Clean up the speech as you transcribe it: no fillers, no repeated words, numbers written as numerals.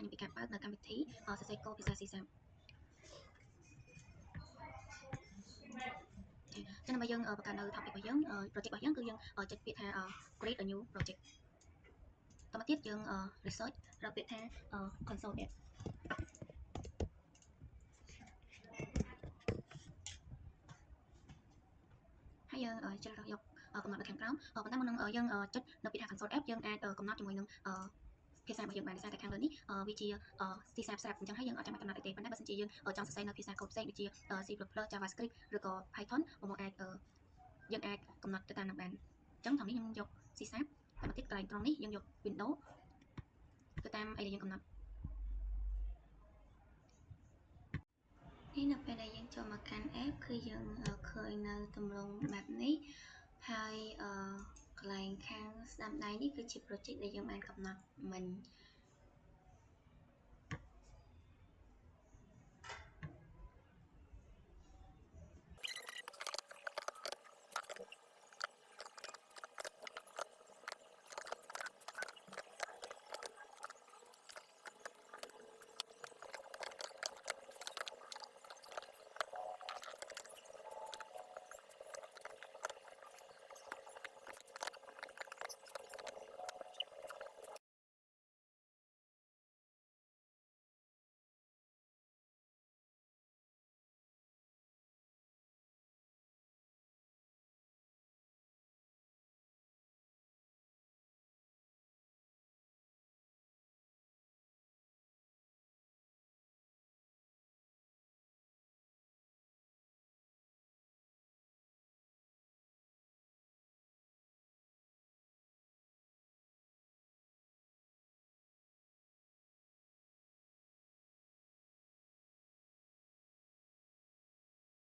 ញពីការបើកនៅកម្មវិធីសរសេរកូដភាសា C# ចឹងដើម្បីយើងបង្កើតនៅ topic របស់យើង project របស់យើងគឺយើងចុចពាក្យថា create a new project តមកទៀតយើង research រកពាក្យថា console app ហើយយើងជ្រើសរើសយកកំណត់នៅខាងក្រោមប៉ុន្តែមុននឹងយើងចុចនៅពាក្យថា console app យើងអាចកំណត់ជាមួយនឹងភាសារបស់យើងបានដោយសារតែខាងលើនេះវាជា C# ស្រាប់អញ្ចឹងហើយយើងអត់ចាំបាច់កំណត់ទេប៉ុន្តែបើសិនជាយើងចង់សរសេរនៅភាសាកូដផ្សេងដូចជា C++ JavaScript ឬក៏ Python មកអាចយើងអាចកំណត់ទៅតាមនឹងបានអញ្ចឹងថ្ងៃនេះខ្ញុំយក C# តែមកទៀតកន្លែងត្រង់នេះយើងយក Windows ទៅតាមអីដែលយើងកំណត់នេះនៅពេលដែលយើងចូលមកកាន់ app គឺយើងឃើញនៅទម្រង់បែបនេះហើយកន្លែងខាងស្ដាំដៃនេះគឺជា project ដែលយើងបានកំណត់មិញ